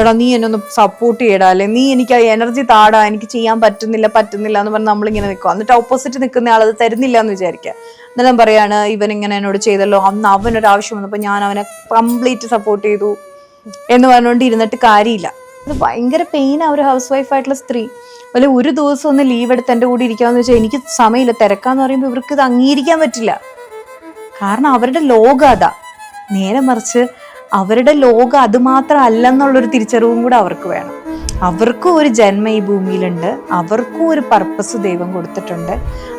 എടാ നീ എന്നെ ഒന്ന് സപ്പോർട്ട് ചെയ്യടാ, അല്ലെ നീ എനിക്ക് എനർജി താടാ, എനിക്ക് ചെയ്യാൻ പറ്റുന്നില്ല എന്ന് പറഞ്ഞ് നമ്മളിങ്ങനെ നിൽക്കുക. എന്നിട്ട് ഓപ്പോസിറ്റ് നിൽക്കുന്ന ആളത് തരുന്നില്ല എന്ന് വിചാരിക്കുക. അന്നേരം പറയാണ് ഇവൻ ഇങ്ങനെ എന്നോട് ചെയ്തല്ലോ, അന്ന് അവനൊരാവശ്യം വന്നപ്പോൾ ഞാൻ അവനെ കംപ്ലീറ്റ് സപ്പോർട്ട് ചെയ്തു എന്ന് പറഞ്ഞുകൊണ്ട് ഇരുന്നിട്ട് കാര്യമില്ല. അത് ഭയങ്കര പെയിനാ ഒരു ഹൗസ് വൈഫ് ആയിട്ടുള്ള സ്ത്രീ. അല്ലെ ഒരു ദിവസം ഒന്ന് ലീവ് എടുത്ത് എൻ്റെ കൂടെ ഇരിക്കാന്ന് വെച്ചാൽ എനിക്ക് സമയമില്ല, തിരക്കാന്ന് പറയുമ്പോൾ ഇവർക്ക് ഇത് അംഗീകരിക്കാൻ പറ്റില്ല. കാരണം അവരുടെ ലോകം അതാ. നേരെ മറിച്ച് അവരുടെ ലോകം അത് മാത്രം അല്ലെന്നുള്ളൊരു തിരിച്ചറിവും കൂടെ അവർക്ക് വേണം. അവർക്കും ഒരു ജന്മം ഈ ഭൂമിയിലുണ്ട്, അവർക്കും ഒരു പർപ്പസ് ദൈവം കൊടുത്തിട്ടുണ്ട്.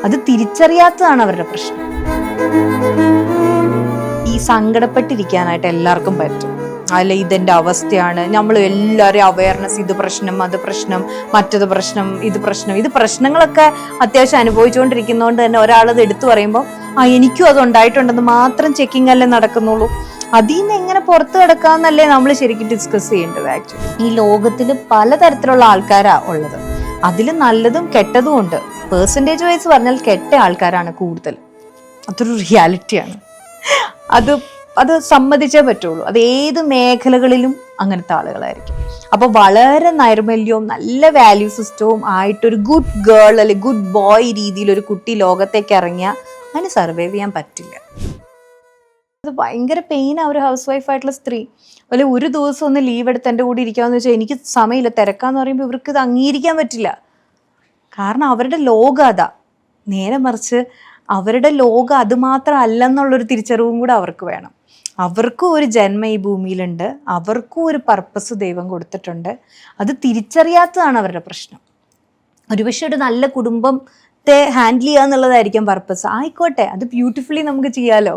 അത് തിരിച്ചറിയാത്തതാണ് അവരുടെ പ്രശ്നം. ഈ സങ്കടപ്പെട്ടിരിക്കാനായിട്ട് എല്ലാവർക്കും പറ്റും. അല്ല ഇതെന്റെ അവസ്ഥയാണ്, നമ്മൾ എല്ലാവരും അവയർനെസ്, ഇത് പ്രശ്നം, അത് പ്രശ്നം, മറ്റത് പ്രശ്നം, ഇത് പ്രശ്നം, ഇത് പ്രശ്നങ്ങളൊക്കെ അത്യാവശ്യം അനുഭവിച്ചുകൊണ്ടിരിക്കുന്നതുകൊണ്ട് തന്നെ ഒരാളത് എടുത്തു പറയുമ്പോൾ എനിക്കും അത് ഉണ്ടായിട്ടുണ്ടെന്ന് മാത്രം ചെക്കിംഗ് അല്ലേ നടക്കുന്നുള്ളൂ. അതിൽ നിന്ന് എങ്ങനെ പുറത്ത് കിടക്കാന്നല്ലേ നമ്മൾ ശരിക്കും ഡിസ്കസ് ചെയ്യേണ്ടത്. ആക്ച്വലി ഈ ലോകത്തിൽ പലതരത്തിലുള്ള ആൾക്കാരാ ഉള്ളത്. അതിൽ നല്ലതും കെട്ടതും ഉണ്ട്. പേഴ്സൻറ്റേജ് വൈസ് പറഞ്ഞാൽ കെട്ട ആൾക്കാരാണ് കൂടുതൽ. അതൊരു റിയാലിറ്റിയാണ്. അത് സമ്മതിച്ചേ പറ്റുള്ളൂ. അത് ഏത് മേഖലകളിലും അങ്ങനത്തെ ആളുകളായിരിക്കും. അപ്പൊ വളരെ നൈർമല്യവും നല്ല വാല്യൂ സിസ്റ്റവും ആയിട്ടൊരു ഗുഡ് ഗേൾ അല്ലെങ്കിൽ ഗുഡ് ബോയ് രീതിയിൽ ഒരു കുട്ടി ലോകത്തേക്ക് ഇറങ്ങിയാൽ അതിന് സർവൈവ് ചെയ്യാൻ പറ്റില്ല. അത് ഭയങ്കര പെയിനാ ഒരു ഹൗസ് വൈഫ് ആയിട്ടുള്ള സ്ത്രീ. അല്ലെ ഒരു ദിവസം ഒന്ന് ലീവ് എടുത്ത് എൻ്റെ കൂടെ ഇരിക്കാന്ന് വെച്ചാൽ എനിക്ക് സമയമില്ല, തിരക്കാന്ന് പറയുമ്പോൾ ഇവർക്ക് ഇത് അംഗീകരിക്കാൻ പറ്റില്ല. കാരണം അവരുടെ ലോകം അതാ. നേരെ മറിച്ച് അവരുടെ ലോകം അത് മാത്രം അല്ലെന്നുള്ളൊരു തിരിച്ചറിവും കൂടെ അവർക്ക് വേണം. അവർക്കും ഒരു ജന്മം ഈ ഭൂമിയിലുണ്ട്, അവർക്കും ഒരു പർപ്പസ് ദൈവം കൊടുത്തിട്ടുണ്ട്. അത് തിരിച്ചറിയാത്തതാണ് അവരുടെ പ്രശ്നം. ഒരുപക്ഷെ ഒരു നല്ല കുടുംബത്തെ ഹാൻഡിൽ ചെയ്യുക എന്നുള്ളതായിരിക്കും പർപ്പസ്. ആയിക്കോട്ടെ, അത് ബ്യൂട്ടിഫുള്ളി നമുക്ക് ചെയ്യാലോ.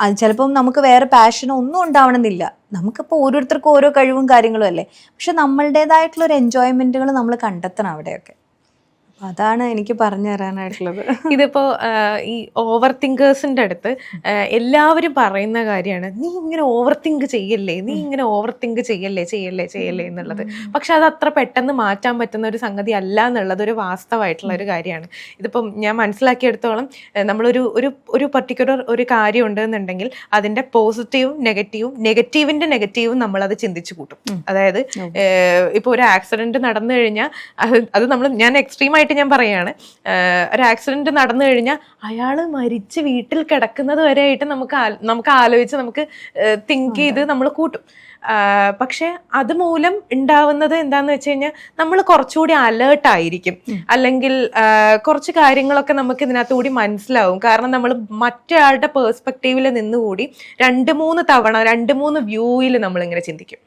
അത് ചിലപ്പം നമുക്ക് വേറെ പാഷനോ ഒന്നും ഉണ്ടാവണമെന്നില്ല. നമുക്കിപ്പോൾ ഓരോരുത്തർക്കും ഓരോ കഴിവും കാര്യങ്ങളും അല്ലേ. പക്ഷെ നമ്മളുടേതായിട്ടുള്ള ഒരു എൻജോയ്മെന്റുകൾ നമ്മൾ കണ്ടെത്തണം അവിടെയൊക്കെ. അതാണ് എനിക്ക് പറഞ്ഞു തരാനായിട്ടുള്ളത്. ഇതിപ്പോ ഈ ഓവർ തിങ്കേഴ്സിന്റെ അടുത്ത് എല്ലാവരും പറയുന്ന കാര്യമാണ്, നീ ഇങ്ങനെ ഓവർ തിങ്ക് ചെയ്യല്ലേ, നീ ഇങ്ങനെ ഓവർ തിങ്ക് ചെയ്യല്ലേ എന്നുള്ളത്. പക്ഷെ അത് അത്ര പെട്ടെന്ന് മാറ്റാൻ പറ്റുന്ന ഒരു സംഗതി അല്ല എന്നുള്ളത് ഒരു വാസ്തവമായിട്ടുള്ള ഒരു കാര്യമാണ്. ഇതിപ്പം ഞാൻ മനസ്സിലാക്കിയെടുത്തോളം നമ്മളൊരു ഒരു പർട്ടിക്കുലർ ഒരു കാര്യം ഉണ്ടെന്നുണ്ടെങ്കിൽ അതിന്റെ പോസിറ്റീവും നെഗറ്റീവിന്റെ നെഗറ്റീവും നമ്മളത് ചിന്തിച്ചു കൂട്ടും. അതായത് ഇപ്പൊ ഒരു ആക്സിഡന്റ് നടന്നു കഴിഞ്ഞാൽ അത് ഞാൻ എക്സ്ട്രീമായിട്ട് ഞാൻ പറയാണ്, ഒരു ആക്സിഡന്റ് നടന്നു കഴിഞ്ഞാൽ അയാൾ മരിച്ച് വീട്ടിൽ കിടക്കുന്നത് വരെ ആയിട്ട് നമുക്ക് ആലോചിച്ച് നമുക്ക് തിങ്ക് ചെയ്ത് നമ്മൾ കൂട്ടും. പക്ഷെ അതുമൂലം ഉണ്ടാവുന്നത് എന്താന്ന് വെച്ച് കഴിഞ്ഞാൽ നമ്മൾ കുറച്ചുകൂടി അലേർട്ട് ആയിരിക്കും, അല്ലെങ്കിൽ കുറച്ച് കാര്യങ്ങളൊക്കെ നമുക്ക് ഇതിനകത്ത് കൂടി മനസ്സിലാവും. കാരണം നമ്മൾ മറ്റൊരാളുടെ പേഴ്സ്പെക്റ്റീവിൽ നിന്നുകൂടി 2-3 വ്യൂയിൽ നമ്മളിങ്ങനെ ചിന്തിക്കും.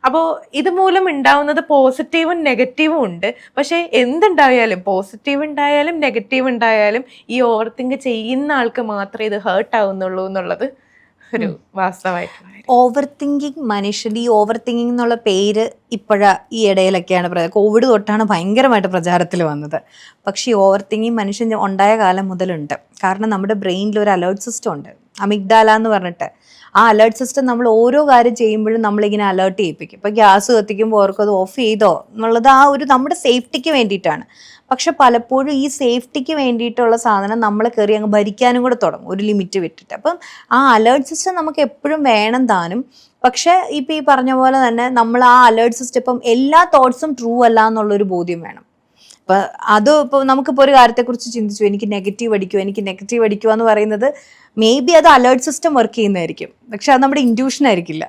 അപ്പോൾ ഇതുമൂലം ഉണ്ടാവുന്നത് പോസിറ്റീവും നെഗറ്റീവും ഉണ്ട്. പക്ഷെ എന്തുണ്ടായാലും, പോസിറ്റീവ് ഉണ്ടായാലും നെഗറ്റീവ് ഉണ്ടായാലും, ഈ ഓവർ തിങ്ക് ചെയ്യുന്ന ആൾക്ക് മാത്രമേ ഇത് ഹേർട്ട് ആവുന്നുള്ളൂ എന്നുള്ളത് ഒരു വാസ്തവമായിട്ടുള്ള. ഓവർ തിങ്കിങ് മനുഷ്യൻ്റെ, ഈ ഓവർ തിങ്കിങ് എന്നുള്ള പേര് ഈ ഇടയിലൊക്കെയാണ് കോവിഡ് തൊട്ടാണ് ഭയങ്കരമായിട്ട് പ്രചാരത്തിൽ വന്നത്. പക്ഷേ ഈ ഓവർ തിങ്കിങ് മനുഷ്യൻ ഉണ്ടായ കാലം മുതലുണ്ട്. കാരണം നമ്മുടെ ബ്രെയിനിൽ ഒരു അലേർട്ട് സിസ്റ്റം ഉണ്ട്, അമിഗ്ഡാല എന്ന് പറഞ്ഞിട്ട്. ആ അലേർട്ട് സിസ്റ്റം നമ്മൾ ഓരോ കാര്യം ചെയ്യുമ്പോഴും നമ്മളിങ്ങനെ അലേർട്ട് ചെയ്യിപ്പിക്കും. ഇപ്പോൾ ഗ്യാസ് കത്തിക്കുമ്പോൾ ഓർക്കും അത് ഓഫ് ചെയ്തോ എന്നുള്ളത് നമ്മുടെ സേഫ്റ്റിക്ക് വേണ്ടിയിട്ടാണ്. പക്ഷെ പലപ്പോഴും ഈ സേഫ്റ്റിക്ക് വേണ്ടിയിട്ടുള്ള സാധനം നമ്മളെ കയറി അങ്ങ് ഭരിക്കാനും കൂടെ തുടങ്ങും ഒരു ലിമിറ്റ് വിട്ടിട്ട്. അപ്പം ആ അലേർട്ട് സിസ്റ്റം നമുക്ക് എപ്പോഴും വേണം താനും. പക്ഷെ ഇപ്പം ഈ പറഞ്ഞ പോലെ തന്നെ നമ്മൾ ആ അലേർട്ട് സിസ്റ്റം ഇപ്പം എല്ലാ തോട്ട്സും ട്രൂ അല്ല എന്നുള്ളൊരു ബോധ്യം വേണം. ഇപ്പോൾ നമുക്കിപ്പോൾ ഒരു കാര്യത്തെക്കുറിച്ച് ചിന്തിച്ചു, എനിക്ക് നെഗറ്റീവ് അടിക്കുക എന്ന് പറയുന്നത് മേ ബി അത് അലേർട്ട് സിസ്റ്റം വർക്ക് ചെയ്യുന്നതായിരിക്കും, പക്ഷെ അത് നമ്മുടെ ഇൻറ്റ്യൂഷൻ ആയിരിക്കില്ല.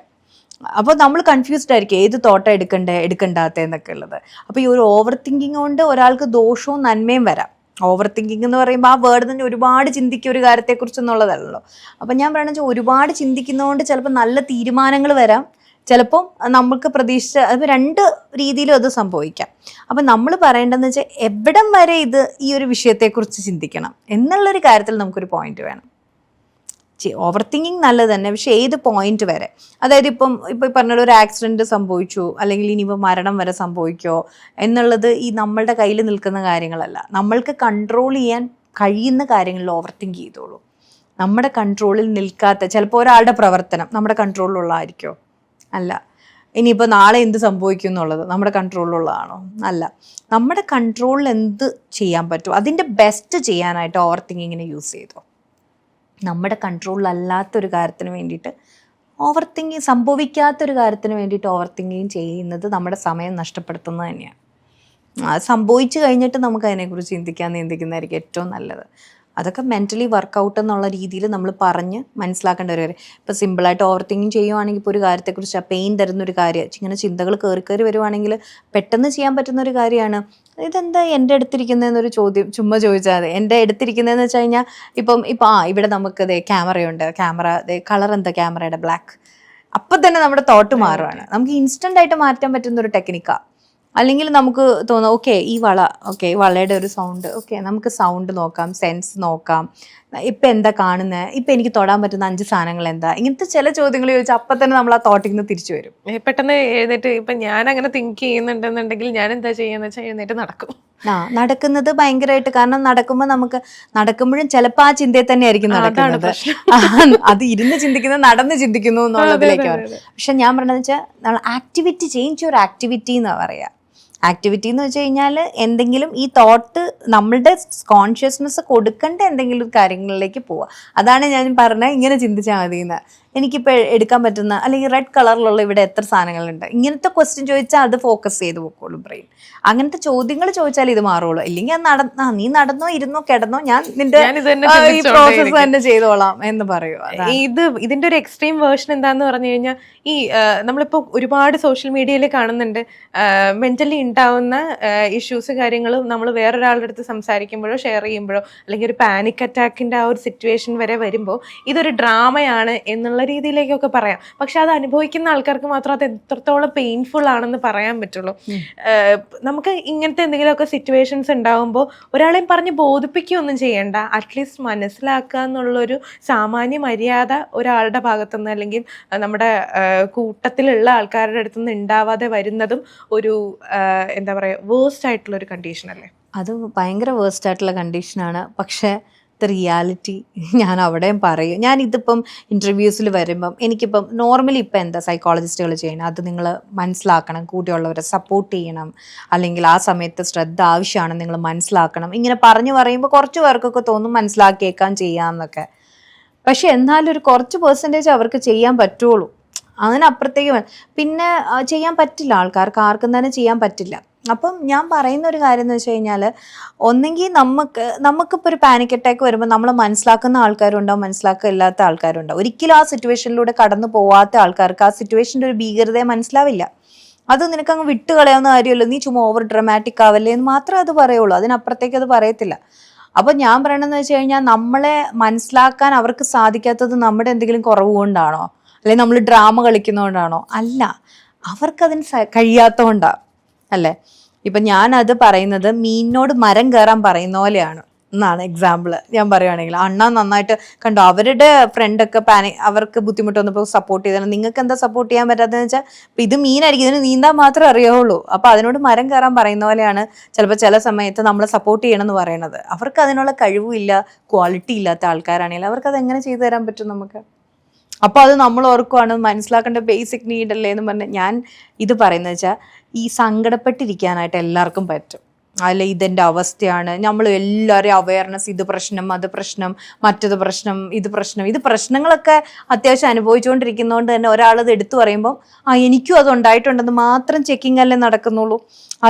അപ്പോൾ നമ്മൾ കൺഫ്യൂസ്ഡ് ആയിരിക്കും ഏത് തോട്ടം എടുക്കണ്ടാത്തതെന്നൊക്കെ ഉള്ളത്. അപ്പോൾ ഈ ഒരു ഓവർ തിങ്കിങ് കൊണ്ട് ഒരാൾക്ക് ദോഷവും നന്മയും വരാം. ഓവർ തിങ്കിങ് എന്ന് പറയുമ്പോൾ ആ വേർഡ് തന്നെ ഒരുപാട് ചിന്തിക്കുക ഒരു കാര്യത്തെക്കുറിച്ചെന്നുള്ളതല്ലോ. അപ്പം ഞാൻ പറയണെന്ന് വെച്ചാൽ ഒരുപാട് ചിന്തിക്കുന്നതുകൊണ്ട് ചിലപ്പോൾ നല്ല തീരുമാനങ്ങൾ വരാം, ചിലപ്പം നമുക്ക് പ്രതീക്ഷിച്ച, അത് 2 രീതിയിലും അത് സംഭവിക്കാം. അപ്പം നമ്മൾ പറയേണ്ടതെന്ന് വെച്ചാൽ എവിടം വരെ ഈ ഒരു വിഷയത്തെക്കുറിച്ച് ചിന്തിക്കണം എന്നുള്ളൊരു കാര്യത്തിൽ നമുക്കൊരു പോയിന്റ് വേണം. ഓവർ തിങ്കിങ് നല്ലത് തന്നെ, പക്ഷെ ഏത് പോയിന്റ് വരെ. അതായത് ഇപ്പം പറഞ്ഞ ഒരു ആക്സിഡന്റ് സംഭവിച്ചു, അല്ലെങ്കിൽ ഇനിയിപ്പോൾ മരണം വരെ സംഭവിക്കോ എന്നുള്ളത് ഈ നമ്മളുടെ കയ്യിൽ നിൽക്കുന്ന കാര്യങ്ങളല്ല. നമ്മൾക്ക് കൺട്രോൾ ചെയ്യാൻ കഴിയുന്ന കാര്യങ്ങളിൽ ഓവർ തിങ്ക് ചെയ്തോളൂ. നമ്മുടെ കൺട്രോളിൽ നിൽക്കാത്ത ചിലപ്പോൾ ഒരാളുടെ പ്രവർത്തനം നമ്മുടെ കൺട്രോളിലുള്ളതായിരിക്കോ? അല്ല. ഇനിയിപ്പോൾ നാളെ എന്ത് സംഭവിക്കും എന്നുള്ളത് നമ്മുടെ കൺട്രോളിലുള്ളതാണോ? അല്ല. നമ്മുടെ കൺട്രോളിൽ എന്ത് ചെയ്യാൻ പറ്റും അതിൻ്റെ ബെസ്റ്റ് ചെയ്യാനായിട്ട് ഓവർ തിങ്കിങ്ങിനെ യൂസ് ചെയ്തോ. നമ്മുടെ കൺട്രോളിലല്ലാത്തൊരു കാര്യത്തിന് വേണ്ടിയിട്ട് ഓവർ തിങ്കിങ് സംഭവിക്കാത്തൊരു കാര്യത്തിന് വേണ്ടിയിട്ട് ഓവർ തിങ്കിങ് ചെയ്യുന്നത് നമ്മുടെ സമയം നഷ്ടപ്പെടുത്തുന്നത് തന്നെയാണ്. അത് സംഭവിച്ചു കഴിഞ്ഞിട്ട് നമുക്ക് അതിനെക്കുറിച്ച് ചിന്തിക്കുന്നതായിരിക്കും ഏറ്റവും നല്ലത്. അതൊക്കെ മെൻ്റലി വർക്കൗട്ട് എന്നുള്ള രീതിയിൽ നമ്മൾ പറഞ്ഞ് മനസ്സിലാക്കേണ്ട ഒരു കാര്യം. ഇപ്പോൾ സിമ്പിളായിട്ട് ഓവർ തിങ്കിങ് ചെയ്യുവാണെങ്കിൽ ഇപ്പോൾ ഒരു കാര്യത്തെക്കുറിച്ച് ആ പെയിൻ തരുന്നൊരു കാര്യം ഇങ്ങനെ ചിന്തകൾ കയറി വരുവാണെങ്കിൽ പെട്ടെന്ന് ചെയ്യാൻ പറ്റുന്ന ഒരു കാര്യമാണ്. ഇതെന്താ എൻ്റെ അടുത്തിരിക്കുന്നതെന്നൊരു ചോദ്യം ചുമ്മാ ചോദിച്ചാൽ മതി. എൻ്റെ അടുത്തിരിക്കുന്നതെന്ന് വെച്ച് കഴിഞ്ഞാൽ ഇപ്പം ഇവിടെ നമുക്ക് ക്യാമറയുണ്ട്, ക്യാമറ കളർ എന്താ ക്യാമറയുടെ ബ്ലാക്ക്, അപ്പം തന്നെ നമ്മുടെ തോട്ട് മാറുകയാണ്. നമുക്ക് ഇൻസ്റ്റൻ്റ് ആയിട്ട് മാറ്റാൻ പറ്റുന്ന ഒരു ടെക്നിക്കാണ്. അല്ലെങ്കിൽ നമുക്ക് തോന്നാം ഓക്കെ ഈ വളയുടെ ഒരു സൗണ്ട്, നമുക്ക് സൗണ്ട് നോക്കാം, സെൻസ് നോക്കാം, ഇപ്പം എന്താ കാണുന്നത്, ഇപ്പം എനിക്ക് തൊടാൻ പറ്റുന്ന 5 സാധനങ്ങൾ എന്താ, ഇങ്ങനത്തെ ചില ചോദ്യങ്ങൾ ചോദിച്ചാൽ അപ്പം തന്നെ നമ്മൾ ആ തോട്ടിൽ നിന്ന് തിരിച്ചു വരും. പെട്ടെന്ന് എഴുന്നേറ്റ് ഇപ്പം ഞാൻ അങ്ങനെ തിങ്ക് ചെയ്യുന്നുണ്ടെന്നുണ്ടെങ്കിൽ ഞാൻ എന്താ ചെയ്യാന്ന് വെച്ചാൽ എഴുന്നേറ്റ് നടക്കും. നടക്കുന്നത് ഭയങ്കരമായിട്ട്, കാരണം നടക്കുമ്പോഴും ചിലപ്പോൾ ആ ചിന്തയിൽ തന്നെ ആയിരിക്കും നടക്കുന്നത്. അത് ഇരുന്ന് ചിന്തിക്കുന്നത് നടന്ന് ചിന്തിക്കുന്നു എന്നുള്ളതിലേക്കാണ്. പക്ഷെ ഞാൻ പറഞ്ഞതെന്ന് വെച്ചാൽ നമ്മൾ ആക്ടിവിറ്റി ചേഞ്ച് യുവർ ആക്ടിവിറ്റി എന്നാ പറയാ. ആക്ടിവിറ്റി എന്ന് വെച്ച് കഴിഞ്ഞാൽ എന്തെങ്കിലും ഈ തോട്ട് നമ്മളുടെ കോൺഷ്യസ്നെസ് കൊടുക്കേണ്ട എന്തെങ്കിലും കാര്യങ്ങളിലേക്ക് പോവുക. അതാണ് ഞാൻ പറഞ്ഞത് ഇങ്ങനെ ചിന്തിച്ചാൽ മതി എന്ന്. എനിക്കിപ്പോൾ എടുക്കാൻ പറ്റുന്ന അല്ലെങ്കിൽ റെഡ് കളറിലുള്ള ഇവിടെ എത്ര സാധനങ്ങളുണ്ട്, ഇങ്ങനത്തെ ക്വസ്റ്റ്യൻ ചോദിച്ചാൽ അത് ഫോക്കസ് ചെയ്ത് പോക്കോളും ബ്രെയിൻ. അങ്ങനത്തെ ചോദ്യങ്ങൾ ചോദിച്ചാൽ ഇത് മാറുള്ളൂ. ഇല്ലെങ്കിൽ നീ നടന്നോ ഇരുന്നോ കിടന്നോ ഞാൻ നിന്റെ ഈ പ്രോസസ്സ് തന്നെ ചെയ്തോളാം എന്ന് പറയൂ. ഇതിന്റെ ഒരു എക്സ്ട്രീം വേർഷൻ എന്താന്ന് പറഞ്ഞു കഴിഞ്ഞാൽ ഈ നമ്മളിപ്പോൾ ഒരുപാട് സോഷ്യൽ മീഡിയയിൽ കാണുന്നുണ്ട് മെന്റലി ഉണ്ടാവുന്ന ഇഷ്യൂസ് കാര്യങ്ങളും നമ്മൾ വേറൊരാളുടെ അടുത്ത് സംസാരിക്കുമ്പോഴോ ഷെയർ ചെയ്യുമ്പോഴോ അല്ലെങ്കിൽ ഒരു പാനിക് അറ്റാക്കിന്റെ ആ ഒരു സിറ്റുവേഷൻ വരെ വരുമ്പോൾ ഇതൊരു ഡ്രാമയാണ് എന്നുള്ള രീതിയിലേക്കൊക്കെ പറയാം. പക്ഷെ അത് അനുഭവിക്കുന്ന ആൾക്കാർക്ക് മാത്രം അത് എത്രത്തോളം പെയിൻഫുൾ ആണെന്ന് പറയാൻ പറ്റുള്ളൂ. നമുക്ക് ഇങ്ങനത്തെ എന്തെങ്കിലുമൊക്കെ സിറ്റുവേഷൻസ് ഉണ്ടാകുമ്പോൾ ഒരാളെയും പറഞ്ഞ് ബോധിപ്പിക്കുകയൊന്നും ചെയ്യണ്ട, അറ്റ്ലീസ്റ്റ് മനസ്സിലാക്കുക എന്നുള്ളൊരു സാമാന്യ മര്യാദ ഒരാളുടെ ഭാഗത്തുനിന്ന് അല്ലെങ്കിൽ നമ്മുടെ കൂട്ടത്തിലുള്ള ആൾക്കാരുടെ അടുത്തുനിന്ന് ഉണ്ടാവാതെ വരുന്നതും ഒരു എന്താ പറയുക വേഴ്സ്റ്റ് ആയിട്ടുള്ള ഒരു കണ്ടീഷൻ അല്ലേ? അത് ഭയങ്കര വേഴ്സ്റ്റ് ആയിട്ടുള്ള കണ്ടീഷനാണ്. പക്ഷേ ദ റിയാലിറ്റി ഞാൻ അവിടെയും പറയും. ഞാൻ ഇതിപ്പം ഇൻ്റർവ്യൂസിൽ വരുമ്പം എനിക്കിപ്പം നോർമലി ഇപ്പം എന്താ സൈക്കോളജിസ്റ്റുകൾ ചെയ്യണം, അത് നിങ്ങൾ മനസ്സിലാക്കണം, കൂടെയുള്ളവരെ സപ്പോർട്ട് ചെയ്യണം, അല്ലെങ്കിൽ ആ സമയത്ത് ശ്രദ്ധ ആവശ്യമാണെന്ന് നിങ്ങൾ മനസ്സിലാക്കണം. ഇങ്ങനെ പറയുമ്പോൾ കുറച്ച് പേർക്കൊക്കെ തോന്നും മനസ്സിലാക്കിയേക്കാൻ ചെയ്യാമെന്നൊക്കെ. പക്ഷെ എന്നാലും ഒരു കുറച്ച് പെർസെൻറ്റേജ് അവർക്ക് ചെയ്യാൻ പറ്റുള്ളൂ. അതിനപ്പുറത്തേക്ക് പിന്നെ ചെയ്യാൻ പറ്റില്ല, ആൾക്കാർക്ക് ആർക്കും തന്നെ ചെയ്യാൻ പറ്റില്ല. അപ്പം ഞാൻ പറയുന്ന ഒരു കാര്യം എന്ന് വെച്ച് കഴിഞ്ഞാൽ ഒന്നെങ്കിൽ നമുക്കിപ്പോൾ ഒരു പാനിക് അറ്റാക്ക് വരുമ്പോൾ നമ്മൾ മനസ്സിലാക്കുന്ന ആൾക്കാരുണ്ടാവും, മനസ്സിലാക്കില്ലാത്ത ആൾക്കാരുണ്ടാവും. ഒരിക്കലും ആ സിറ്റുവേഷനിലൂടെ കടന്നു പോവാത്ത ആൾക്കാർക്ക് ആ സിറ്റുവേഷൻ്റെ ഒരു ഭീകരതയെ മനസ്സിലാവില്ല. അത് നിനക്കങ്ങ് വിട്ട് കളയാവുന്ന കാര്യമല്ലോ, നീ ചുമ്മാ ഓവർ ഡ്രമാറ്റിക് ആവല്ലേ എന്ന് മാത്രമേ അത് പറയുള്ളൂ, അതിനപ്പുറത്തേക്ക് അത് പറയത്തില്ല. അപ്പോൾ ഞാൻ പറയണമെന്ന് വെച്ച് കഴിഞ്ഞാൽ നമ്മളെ മനസ്സിലാക്കാൻ അവർക്ക് സാധിക്കാത്തത് നമ്മുടെ എന്തെങ്കിലും കുറവ് കൊണ്ടാണോ, അല്ലെങ്കിൽ നമ്മൾ ഡ്രാമ കളിക്കുന്നതുകൊണ്ടാണോ? അല്ല, അവർക്കതിന് കഴിയാത്തതുകൊണ്ടാണ് അല്ലേ. ഇപ്പം ഞാനത് പറയുന്നത് മീനിനോട് മരം കയറാൻ പറയുന്ന പോലെയാണ് എന്നാണ് എക്സാമ്പിൾ ഞാൻ പറയുകയാണെങ്കിൽ. അണ്ണ നന്നായിട്ട് കണ്ടോ, അവരുടെ ഫ്രണ്ടൊക്കെ അവർക്ക് ബുദ്ധിമുട്ട് വന്നപ്പോൾ സപ്പോർട്ട് ചെയ്താണ്, നിങ്ങൾക്ക് എന്താ സപ്പോർട്ട് ചെയ്യാൻ പറ്റാത്തതെന്ന് വെച്ചാൽ ഇപ്പം ഇത് മീനായിരിക്കും, ഇതിന് നീന്താൻ മാത്രമേ അറിയുള്ളൂ. അപ്പോൾ അതിനോട് മരം കയറാൻ പറയുന്ന പോലെയാണ് ചിലപ്പോൾ ചില സമയത്ത് നമ്മളെ സപ്പോർട്ട് ചെയ്യണമെന്ന് പറയുന്നത്. അവർക്ക് അതിനുള്ള കഴിവില്ല, ക്വാളിറ്റി ഇല്ലാത്ത ആൾക്കാരാണെങ്കിൽ അവർക്കത് എങ്ങനെ ചെയ്തു തരാൻ പറ്റും നമുക്ക്? അപ്പോൾ അത് നമ്മൾ ഓർക്കുവാണ് മനസ്സിലാക്കേണ്ട ബേസിക് നീഡ് അല്ലേ എന്ന് പറഞ്ഞ് ഞാൻ ഇത് പറയുന്നത് വെച്ചാൽ ഈ സങ്കടപ്പെട്ടിരിക്കാനായിട്ട് എല്ലാവർക്കും പറ്റും. അല്ല ഇതെൻ്റെ അവസ്ഥയാണ്, നമ്മൾ എല്ലാവരെയും അവയർനെസ്, ഇത് പ്രശ്നം, അത് പ്രശ്നം, മറ്റത് പ്രശ്നം, ഇത് പ്രശ്നങ്ങളൊക്കെ അത്യാവശ്യം അനുഭവിച്ചുകൊണ്ടിരിക്കുന്നതുകൊണ്ട് തന്നെ ഒരാളത് എടുത്തു പറയുമ്പം എനിക്കും അത് ഉണ്ടായിട്ടുണ്ടെന്ന് മാത്രം ചെക്കിങ് അല്ലേ നടക്കുന്നുള്ളൂ.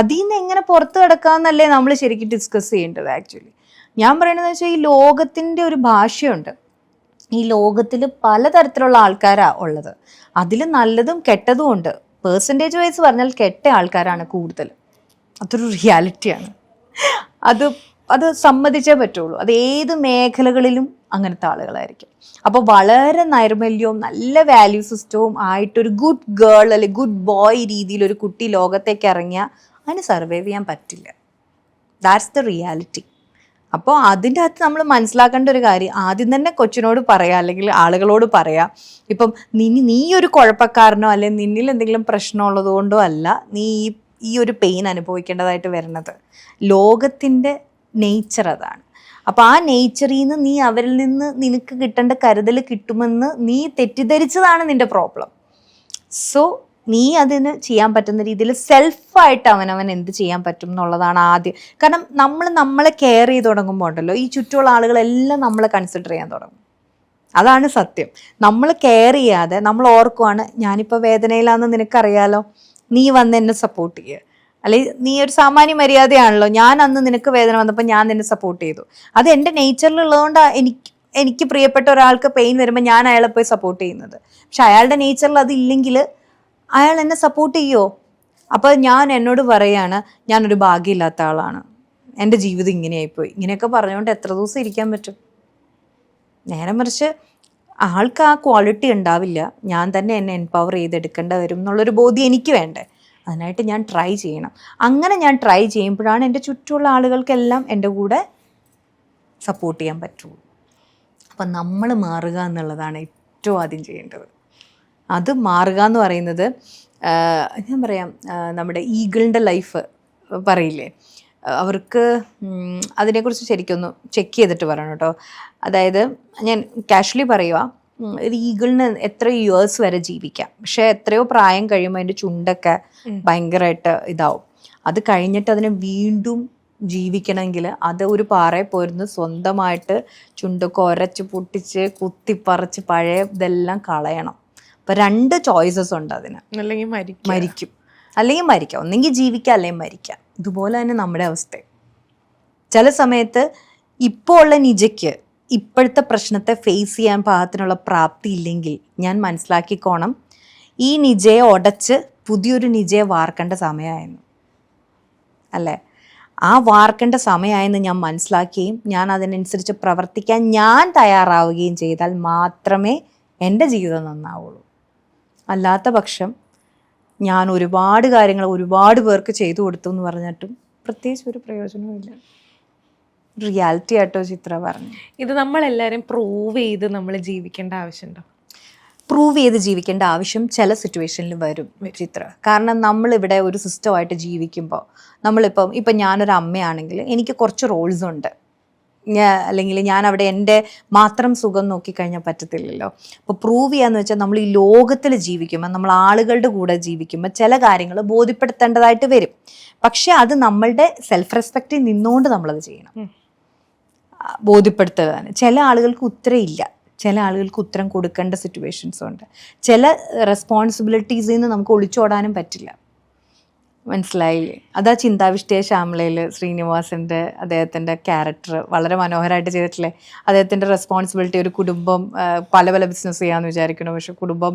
അതിൽ നിന്ന് എങ്ങനെ പുറത്ത് കിടക്കാമെന്നല്ലേ നമ്മൾ ശരിക്കും ഡിസ്കസ് ചെയ്യേണ്ടത്. ആക്ച്വലി ഞാൻ പറയണതെന്ന് വെച്ചാൽ ഈ ലോകത്തിൻ്റെ ഒരു ഭാഷയുണ്ട്. ഈ ലോകത്തിൽ പലതരത്തിലുള്ള ആൾക്കാരാണ് ഉള്ളത്, അതിൽ നല്ലതും കെട്ടതും ഉണ്ട്. പേഴ്സൻറ്റേജ് വൈസ് പറഞ്ഞാൽ കെട്ട ആൾക്കാരാണ് കൂടുതൽ, അതൊരു റിയാലിറ്റിയാണ്. അത് സമ്മതിച്ചേ പറ്റുള്ളൂ. അത് ഏത് മേഖലകളിലും അങ്ങനത്തെ ആളുകളായിരിക്കും. അപ്പോൾ വളരെ നൈർമല്യവും നല്ല വാല്യൂ സിസ്റ്റവും ആയിട്ടൊരു ഗുഡ് ഗേൾ അല്ലെങ്കിൽ ഗുഡ് ബോയ് രീതിയിൽ ഒരു കുട്ടി ലോകത്തേക്ക് ഇറങ്ങിയാൽ അതിന് സർവൈവ് ചെയ്യാൻ പറ്റില്ല. That's the reality. അപ്പോൾ അതിൻ്റെ അകത്ത് നമ്മൾ മനസ്സിലാക്കേണ്ട ഒരു കാര്യം ആദ്യം തന്നെ കൊച്ചിനോട് പറയാം, അല്ലെങ്കിൽ ആളുകളോട് പറയാം, ഇപ്പം നീ ഒരു കുഴപ്പക്കാരനോ അല്ലെങ്കിൽ നിന്നിൽ എന്തെങ്കിലും പ്രശ്നമുള്ളത് കൊണ്ടോ അല്ല നീ ഈ ഒരു പെയിൻ അനുഭവിക്കേണ്ടതായിട്ട് വരുന്നത്. ലോകത്തിൻ്റെ നേച്ചർ അതാണ്. അപ്പോൾ ആ നേച്ചറിൽ നിന്ന് നീ അവരിൽ നിന്ന് നിനക്ക് കിട്ടേണ്ട കരുതൽ കിട്ടുമെന്ന് നീ തെറ്റിദ്ധരിച്ചതാണ് നിൻ്റെ പ്രോബ്ലം. സോ നീ അതിന് ചെയ്യാൻ പറ്റുന്ന രീതിയിൽ സെൽഫായിട്ട് അവനവൻ എന്ത് ചെയ്യാൻ പറ്റും എന്നുള്ളതാണ് ആദ്യം. കാരണം നമ്മളെ കെയർ ചെയ്ത് തുടങ്ങുമ്പോൾ ഉണ്ടല്ലോ ഈ ചുറ്റുമുള്ള ആളുകളെല്ലാം നമ്മളെ കൺസിഡർ ചെയ്യാൻ തുടങ്ങും. അതാണ് സത്യം. നമ്മൾ കെയർ ചെയ്യാതെ നമ്മൾ ഓർക്കുവാണ് ഞാനിപ്പോൾ വേദനയിലാണെന്ന് നിനക്കറിയാലോ, നീ വന്ന് എന്നെ സപ്പോർട്ട് ചെയ്യുക, അല്ലെങ്കിൽ നീ ഒരു സാമാന്യ മര്യാദയാണല്ലോ, ഞാൻ അന്ന് നിനക്ക് വേദന വന്നപ്പോൾ ഞാൻ നിന്നെ സപ്പോർട്ട് ചെയ്തു. അത് എൻ്റെ നേച്ചറിലുള്ളതുകൊണ്ടാണ് എനിക്ക് പ്രിയപ്പെട്ട ഒരാൾക്ക് പെയിൻ വരുമ്പോൾ ഞാൻ അയാളെ പോയി സപ്പോർട്ട് ചെയ്യുന്നത്. പക്ഷെ അയാളുടെ നേച്ചറിൽ അതില്ലെങ്കിൽ അയാൾ എന്നെ സപ്പോർട്ട് ചെയ്യുമോ? അപ്പോൾ ഞാൻ എന്നോട് പറയാണ് ഞാനൊരു ഭാഗ്യമില്ലാത്ത ആളാണ്, എൻ്റെ ജീവിതം ഇങ്ങനെയായിപ്പോയി, ഇങ്ങനെയൊക്കെ പറഞ്ഞുകൊണ്ട് എത്ര ദിവസം ഇരിക്കാൻ പറ്റും? നേരെ മറിച്ച് ആൾക്ക് ആ ക്വാളിറ്റി ഉണ്ടാവില്ല, ഞാൻ തന്നെ എന്നെ എംപവർ ചെയ്തെടുക്കേണ്ട വരും എന്നുള്ളൊരു ബോധ്യം എനിക്ക് വേണ്ടേ. അതിനായിട്ട് ഞാൻ ട്രൈ ചെയ്യണം. അങ്ങനെ ഞാൻ ട്രൈ ചെയ്യുമ്പോഴാണ് എൻ്റെ ചുറ്റുമുള്ള ആളുകൾക്കെല്ലാം എൻ്റെ കൂടെ സപ്പോർട്ട് ചെയ്യാൻ പറ്റുള്ളൂ. അപ്പം നമ്മൾ മാറുക എന്നുള്ളതാണ് ഏറ്റവും ആദ്യം ചെയ്യേണ്ടത്. അത് മാറുക എന്ന് പറയുന്നത് ഞാൻ പറയാം, നമ്മുടെ ഈഗിളിൻ്റെ ലൈഫ് പറയില്ലേ, അവർക്ക് അതിനെക്കുറിച്ച് ശരിക്കൊന്ന് ചെക്ക് ചെയ്തിട്ട് പറയണം കേട്ടോ. അതായത് ഞാൻ കാഷ്വലി പറയുക, ഒരു ഈഗിളിന് എത്ര ഇയേഴ്സ് വരെ ജീവിക്കാം, പക്ഷെ എത്രയോ പ്രായം കഴിയുമ്പോൾ അതിൻ്റെ ചുണ്ടൊക്കെ ഭയങ്കരമായിട്ട് ഇതാവും. അത് കഴിഞ്ഞിട്ട് അതിനെ വീണ്ടും ജീവിക്കണമെങ്കിൽ അത് ഒരു പാറയിൽ പോയിരുന്ന് സ്വന്തമായിട്ട് ചുണ്ടൊക്കെ ഒരച്ച് പൊട്ടിച്ച് കുത്തിപ്പറിച്ച് പഴയ ഇതെല്ലാം കളയണം. അപ്പം 2 ചോയ്സസ് ഉണ്ട് അതിന്. അല്ലെങ്കിൽ മരിക്കും, അല്ലെങ്കിൽ മരിക്കാം. ഒന്നെങ്കിൽ ജീവിക്കാം, അല്ലെങ്കിൽ മരിക്കാം. ഇതുപോലെ തന്നെ നമ്മുടെ അവസ്ഥ. ചില സമയത്ത് ഇപ്പോൾ ഉള്ള നിജയ്ക്ക് ഇപ്പോഴത്തെ പ്രശ്നത്തെ ഫേസ് ചെയ്യാൻ പാകത്തിനുള്ള പ്രാപ്തി ഇല്ലെങ്കിൽ ഞാൻ മനസ്സിലാക്കിക്കോണം, ഈ നിജയെ ഉടച്ച് പുതിയൊരു നിജയെ വാർക്കേണ്ട സമയമായിരുന്നു അല്ലേ. ആ വാർക്കേണ്ട സമയമായെന്ന് ഞാൻ മനസ്സിലാക്കുകയും ഞാൻ അതിനനുസരിച്ച് പ്രവർത്തിക്കാൻ ഞാൻ തയ്യാറാവുകയും ചെയ്താൽ മാത്രമേ എൻ്റെ ജീവിതം നന്നാവുള്ളൂ. അല്ലാത്ത പക്ഷം ഞാൻ ഒരുപാട് കാര്യങ്ങൾ ഒരുപാട് പേർക്ക് ചെയ്തു കൊടുത്തു എന്ന് പറഞ്ഞിട്ടും പ്രത്യേകിച്ച് ഒരു പ്രയോജനവുമില്ല. റിയാലിറ്റി ആയിട്ടോ ചിത്ര പറഞ്ഞു. ഇത് നമ്മളെല്ലാവരും പ്രൂവ് ചെയ്ത് നമ്മൾ ജീവിക്കേണ്ട ആവശ്യമുണ്ടോ? പ്രൂവ് ചെയ്ത് ജീവിക്കേണ്ട ആവശ്യം ചില സിറ്റുവേഷനിൽ വരും ചിത്ര. കാരണം നമ്മളിവിടെ ഒരു സിസ്റ്റമായിട്ട് ജീവിക്കുമ്പോൾ ഇപ്പം ഞാനൊരു അമ്മയാണെങ്കിൽ എനിക്ക് കുറച്ച് റോൾസ് ഉണ്ട്. അല്ലെങ്കിൽ ഞാൻ അവിടെ എൻ്റെ മാത്രം സുഖം നോക്കിക്കഴിഞ്ഞാൽ പറ്റത്തില്ലല്ലോ. അപ്പോൾ പ്രൂവ് ചെയ്യാന്ന് വെച്ചാൽ നമ്മൾ ഈ ലോകത്തിൽ ജീവിക്കുമ്പോൾ, നമ്മൾ ആളുകളുടെ കൂടെ ജീവിക്കുമ്പോൾ ചില കാര്യങ്ങൾ ബോധ്യപ്പെടുത്തേണ്ടതായിട്ട് വരും. പക്ഷെ അത് നമ്മളുടെ സെൽഫ് റെസ്പെക്റ്റിൽ നിന്നുകൊണ്ട് നമ്മളത് ചെയ്യണം. ബോധ്യപ്പെടുത്തുക. ചില ആളുകൾക്ക് ഉത്തരമില്ല, ചില ആളുകൾക്ക് ഉത്തരം കൊടുക്കേണ്ട സിറ്റുവേഷൻസും ഉണ്ട്. ചില റെസ്പോൺസിബിലിറ്റീസിൽ നിന്ന് നമുക്ക് ഒളിച്ചോടാനും പറ്റില്ല. മനസ്സിലായില്ലേ? അതാ ചിന്താവിഷ്ടയ ശ്യാമളയിൽ ശ്രീനിവാസൻ്റെ അദ്ദേഹത്തിൻ്റെ ക്യാരക്ടർ വളരെ മനോഹരമായിട്ട് ചെയ്തിട്ടില്ലേ. അദ്ദേഹത്തിൻ്റെ റെസ്പോൺസിബിലിറ്റി, ഒരു കുടുംബം, പല പല ബിസിനസ് ചെയ്യാമെന്ന് വിചാരിക്കണം, പക്ഷെ കുടുംബം,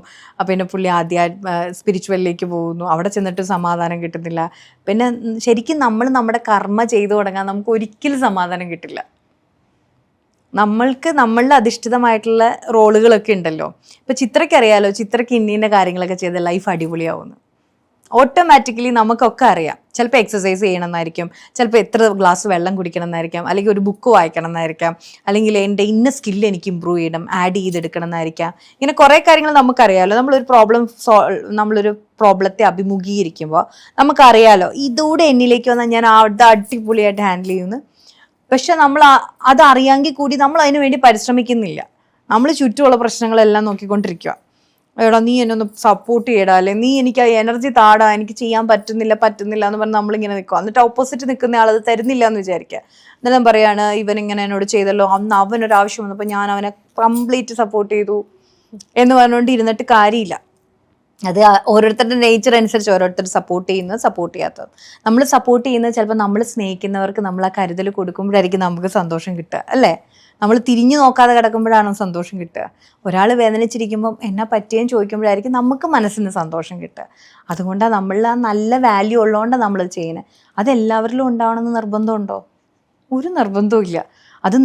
പിന്നെ പുള്ളി സ്പിരിച്വലിലേക്ക് പോകുന്നു, അവിടെ ചെന്നിട്ട് സമാധാനം കിട്ടുന്നില്ല. പിന്നെ ശരിക്കും നമ്മുടെ കർമ്മ ചെയ്തു തുടങ്ങാൻ നമുക്ക് ഒരിക്കലും സമാധാനം കിട്ടില്ല. നമ്മളുടെ അധിഷ്ഠിതമായിട്ടുള്ള റോളുകളൊക്കെ ഉണ്ടല്ലോ. ഇപ്പം ചിത്രയ്ക്കറിയാലോ, ചിത്രയ്ക്ക് ഇന്ന കാര്യങ്ങളൊക്കെ ചെയ്ത് ലൈഫ് അടിപൊളിയാവുന്നു. ഓട്ടോമാറ്റിക്കലി നമുക്കൊക്കെ അറിയാം. ചിലപ്പോൾ എക്സസൈസ് ചെയ്യണമെന്നായിരിക്കും, ചിലപ്പോൾ എത്ര ഗ്ലാസ് വെള്ളം കുടിക്കണം എന്നായിരിക്കാം, അല്ലെങ്കിൽ ഒരു ബുക്ക് വായിക്കണം എന്നായിരിക്കാം, അല്ലെങ്കിൽ എൻ്റെ ഇന്ന സ്കില്ല് എനിക്ക് ഇമ്പ്രൂവ് ചെയ്യണം, ആഡ് ചെയ്തെടുക്കണം എന്നായിരിക്കാം. ഇങ്ങനെ കുറേ കാര്യങ്ങൾ നമുക്കറിയാമല്ലോ. നമ്മളൊരു പ്രോബ്ലത്തെ അഭിമുഖീകരിക്കുമ്പോൾ നമുക്കറിയാലോ ഇതൂടെ എന്നിലേക്ക് വന്നാൽ ഞാൻ അത് അടിപൊളിയായിട്ട് ഹാൻഡിൽ ചെയ്യുന്നു. പക്ഷെ നമ്മൾ അതറിയാമെങ്കിൽ കൂടി നമ്മൾ അതിനു വേണ്ടി പരിശ്രമിക്കുന്നില്ല. നമ്മൾ ചുറ്റുമുള്ള പ്രശ്നങ്ങളെല്ലാം നോക്കിക്കൊണ്ടിരിക്കുക. എടാ നീ എന്നെ ഒന്ന് സപ്പോർട്ട് ചെയ്യടാ, അല്ലെ നീ എനിക്ക് എനർജി താടാ, എനിക്ക് ചെയ്യാൻ പറ്റുന്നില്ല എന്ന് പറഞ്ഞ് നമ്മളിങ്ങനെ നിൽക്കുക. എന്നിട്ട് ഓപ്പോസിറ്റ് നിൽക്കുന്ന ആളത് തരുന്നില്ല എന്ന് വിചാരിക്കുക. അന്നേരം പറയാണ് ഇവനിങ്ങനെ എന്നോട് ചെയ്തല്ലോ, അന്ന് അവനൊരാവശ്യം വന്നപ്പോൾ ഞാൻ അവനെ കംപ്ലീറ്റ് സപ്പോർട്ട് ചെയ്തു എന്ന് പറഞ്ഞുകൊണ്ട് ഇരുന്നിട്ട് കാര്യമില്ല. അത് ഓരോരുത്തരുടെ നേച്ചർ അനുസരിച്ച് ഓരോരുത്തർ സപ്പോർട്ട് ചെയ്യുന്നത്, സപ്പോർട്ട് ചെയ്യാത്തത്. നമ്മൾ സപ്പോർട്ട് ചെയ്യുന്നത് ചിലപ്പോൾ നമ്മൾ സ്നേഹിക്കുന്നവർക്ക് നമ്മൾ ആ കരുതൽ കൊടുക്കുമ്പോഴായിരിക്കും നമുക്ക് സന്തോഷം കിട്ടുക, അല്ലേ? നമ്മൾ തിരിഞ്ഞു നോക്കാതെ കിടക്കുമ്പോഴാണ് സന്തോഷം കിട്ടുക. ഒരാൾ വേദനിച്ചിരിക്കുമ്പം എന്നാ പറ്റിയെന്ന് ചോദിക്കുമ്പോഴായിരിക്കും നമുക്ക് മനസ്സിന് സന്തോഷം കിട്ടുക. അതുകൊണ്ടാണ് നമ്മൾ ആ നല്ല വാല്യൂ ഉള്ളതുകൊണ്ടാണ് നമ്മളത് ചെയ്യുന്നത്. അതെല്ലാവരിലും ഉണ്ടാവണമെന്ന് നിർബന്ധമുണ്ടോ? ഒരു നിർബന്ധവും ഇല്ല. അത്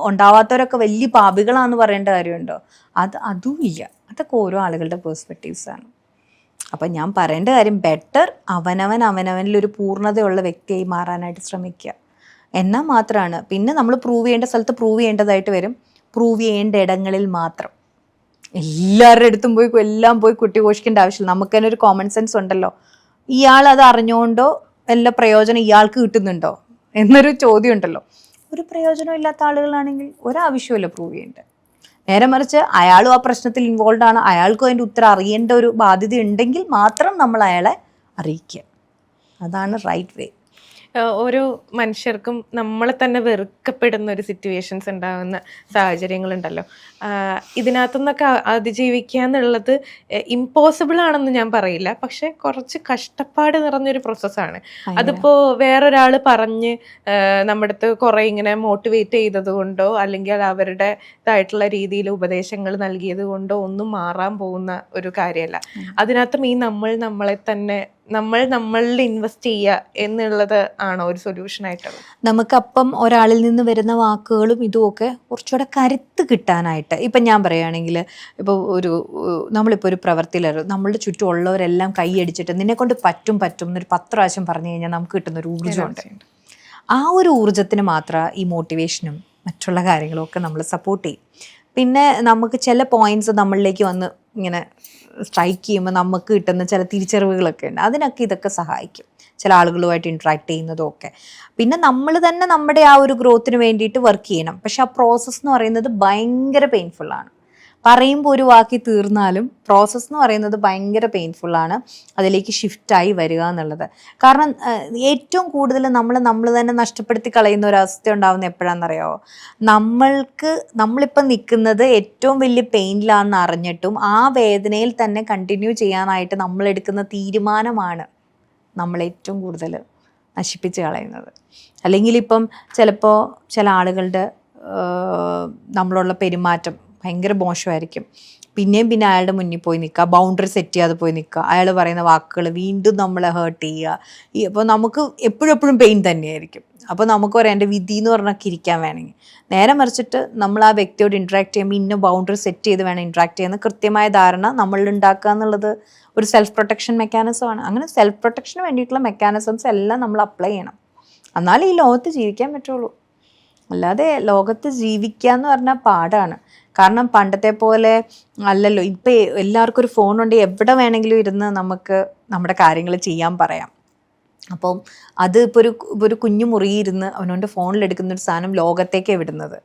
ഉണ്ടാവാത്തവരൊക്കെ വലിയ പാപികളാണെന്ന് പറയേണ്ട കാര്യമുണ്ടോ? അതും ഇല്ല. അതൊക്കെ ഓരോ ആളുകളുടെ പേഴ്സ്പെക്റ്റീവ്സാണ്. അപ്പം ഞാൻ പറയേണ്ട കാര്യം, ബെറ്റർ അവനവനിലൊരു പൂർണ്ണതയുള്ള വ്യക്തിയായി മാറാനായിട്ട് ശ്രമിക്കുക. എന്നാൽ മാത്രമാണ് പിന്നെ നമ്മൾ പ്രൂവ് ചെയ്യേണ്ട സ്ഥലത്ത് പ്രൂവ് ചെയ്യേണ്ടതായിട്ട് വരും. പ്രൂവ് ചെയ്യേണ്ട ഇടങ്ങളിൽ മാത്രം. എല്ലാവരുടെ അടുത്തും എല്ലാം പോയി കുട്ടി ഘോഷിക്കേണ്ട ആവശ്യമില്ല. നമുക്ക് തന്നെ ഒരു കോമൺ സെൻസ് ഉണ്ടല്ലോ. ഇയാൾ അത് അറിഞ്ഞുകൊണ്ടോ എല്ലാ പ്രയോജനം ഇയാൾക്ക് കിട്ടുന്നുണ്ടോ എന്നൊരു ചോദ്യം ഉണ്ടല്ലോ. ഒരു പ്രയോജനം ഇല്ലാത്ത ആളുകളാണെങ്കിൽ ഒരാവശ്യമില്ല പ്രൂവ് ചെയ്യേണ്ടത്. നേരെ മറിച്ച് അയാളും ആ പ്രശ്നത്തിൽ ഇൻവോൾവ് ആണ്, അയാൾക്കും അതിൻ്റെ ഉത്തരം അറിയേണ്ട ഒരു ബാധ്യത ഉണ്ടെങ്കിൽ മാത്രം നമ്മൾ അയാളെ അറിയിക്കുക. അതാണ് റൈറ്റ് വേ. ഓരോ മനുഷ്യർക്കും നമ്മളെ തന്നെ വെറുക്കപ്പെടുന്ന ഒരു സിറ്റുവേഷൻസ് ഉണ്ടാകുന്ന സാഹചര്യങ്ങളുണ്ടല്ലോ. ഇതിനകത്തു നിന്നൊക്കെ അതിജീവിക്കുക എന്നുള്ളത് ഇമ്പോസിബിൾ ആണെന്ന് ഞാൻ പറയില്ല, പക്ഷെ കുറച്ച് കഷ്ടപ്പാട് നിറഞ്ഞൊരു പ്രോസസ്സാണ്. അതിപ്പോൾ വേറൊരാൾ പറഞ്ഞ് നമ്മുടെ അടുത്ത് കുറേ ഇങ്ങനെ മോട്ടിവേറ്റ് ചെയ്തത് കൊണ്ടോ അല്ലെങ്കിൽ അവരുടേതായിട്ടുള്ള രീതിയിൽ ഉപദേശങ്ങൾ നൽകിയത് കൊണ്ടോ ഒന്നും മാറാൻ പോകുന്ന ഒരു കാര്യമല്ല. അതിനകത്തും ഈ നമ്മളെ തന്നെ നമ്മളിൽ ഇൻവെസ്റ്റ് ചെയ്യുക എന്നുള്ളത് ആണോ ഒരു സൊല്യൂഷൻ ആയിട്ടുള്ളത്? നമുക്കപ്പം ഒരാളിൽ നിന്ന് വരുന്ന വാക്കുകളും ഇതുമൊക്കെ കുറച്ചുകൂടെ കരുത്ത് കിട്ടാനായിട്ട്, ഇപ്പം ഞാൻ പറയുകയാണെങ്കിൽ, ഇപ്പോൾ നമ്മളിപ്പോൾ ഒരു പ്രവൃത്തിയിലോ നമ്മളുടെ ചുറ്റും ഉള്ളവരെല്ലാം കൈയടിച്ചിട്ട് നിന്നെ കൊണ്ട് പറ്റും എന്നൊരു 10 പ്രാവശ്യം പറഞ്ഞു കഴിഞ്ഞാൽ നമുക്ക് കിട്ടുന്നൊരു ഊർജ്ജമുണ്ട്. ആ ഒരു ഊർജ്ജത്തിന് മാത്രം ഈ മോട്ടിവേഷനും മറ്റുള്ള കാര്യങ്ങളും ഒക്കെ നമ്മൾ സപ്പോർട്ട് ചെയ്യും. പിന്നെ നമുക്ക് ചില പോയിന്റ്സ് നമ്മളിലേക്ക് വന്ന് ഇങ്ങനെ സ്ട്രൈക്ക് ചെയ്യുമ്പോൾ നമുക്ക് കിട്ടുന്ന ചില തിരിച്ചറിവുകളൊക്കെ ഉണ്ട്. അതിനൊക്കെ ഇതൊക്കെ സഹായിക്കും, ചില ആളുകളുമായിട്ട് ഇൻട്രാക്ട് ചെയ്യുന്നതും ഒക്കെ. പിന്നെ നമ്മൾ തന്നെ നമ്മുടെ ആ ഒരു ഗ്രോത്തിന് വേണ്ടിയിട്ട് വർക്ക് ചെയ്യണം. പക്ഷെ ആ പ്രോസസ്സ് എന്ന് പറയുന്നത് ഭയങ്കര പെയിൻഫുള്ളാണ്. പറയുമ്പോൾ ഒരു വാക്കി തീർന്നാലും പ്രോസസ്സ് എന്ന് പറയുന്നത് ഭയങ്കര പെയിൻഫുള്ളാണ്, അതിലേക്ക് ഷിഫ്റ്റായി വരിക എന്നുള്ളത്. കാരണം ഏറ്റവും കൂടുതൽ നമ്മൾ തന്നെ നഷ്ടപ്പെടുത്തി കളയുന്ന ഒരവസ്ഥ ഉണ്ടാകുന്ന എപ്പോഴാണെന്നറിയാമോ? നമ്മളിപ്പം നിൽക്കുന്നത് ഏറ്റവും വലിയ പെയിനിലാണെന്ന് അറിഞ്ഞിട്ടും ആ വേദനയിൽ തന്നെ കണ്ടിന്യൂ ചെയ്യാനായിട്ട് നമ്മളെടുക്കുന്ന തീരുമാനമാണ് നമ്മളേറ്റവും കൂടുതൽ നശിപ്പിച്ച് കളയുന്നത്. അല്ലെങ്കിൽ ഇപ്പം ചിലപ്പോൾ ചില ആളുകളുടെ നമ്മളുള്ള പെരുമാറ്റം ഭയങ്കര മോശമായിരിക്കും. പിന്നെയും അയാളുടെ മുന്നിൽ പോയി നിൽക്കുക, ബൗണ്ടറി സെറ്റ് ചെയ്യാതെ പോയി നിൽക്കുക, അയാൾ പറയുന്ന വാക്കുകൾ വീണ്ടും നമ്മളെ ഹേർട്ട് ചെയ്യുക. അപ്പോൾ നമുക്ക് എപ്പോഴും പെയിൻ തന്നെയായിരിക്കും. അപ്പോൾ നമുക്ക് പറയാം എൻ്റെ വിധി എന്ന് പറഞ്ഞാൽ ഇരിക്കാൻ വേണമെങ്കിൽ. നേരെ മറിച്ചിട്ട് നമ്മൾ ആ വ്യക്തിയോട് ഇൻട്രാക്ട് ചെയ്യുമ്പോൾ ഇന്ന ബൗണ്ടറി സെറ്റ് ചെയ്ത് വേണം ഇൻട്രാക്ട് ചെയ്യുന്ന കൃത്യമായ ധാരണ നമ്മളിൽ ഉണ്ടാക്കുക എന്നുള്ളത് ഒരു സെൽഫ് പ്രൊട്ടക്ഷൻ മെക്കാനിസമാണ്. അങ്ങനെ സെൽഫ് പ്രൊട്ടക്ഷന് വേണ്ടിയിട്ടുള്ള മെക്കാനിസംസ് എല്ലാം നമ്മൾ അപ്ലൈ ചെയ്യണം, എന്നാലേ ഈ ലോകത്ത് ജീവിക്കാൻ പറ്റുള്ളൂ. അല്ലാതെ ലോകത്ത് ജീവിക്കുക എന്ന് പറഞ്ഞാൽ പാടാണ്. കാരണം പണ്ടത്തെ പോലെ അല്ലല്ലോ. ഇപ്പം എല്ലാവർക്കും ഒരു ഫോണുണ്ട്, എവിടെ വേണമെങ്കിലും ഇരുന്ന് നമുക്ക് നമ്മുടെ കാര്യങ്ങൾ ചെയ്യാൻ പറയാം. അപ്പം അത് ഇപ്പോൾ ഒരു കുഞ്ഞു മുറിയിരുന്ന് അവനവൻ്റെ ഫോണിലെടുക്കുന്നൊരു സാധനം ലോകത്തേക്കേ വിടുന്നത്.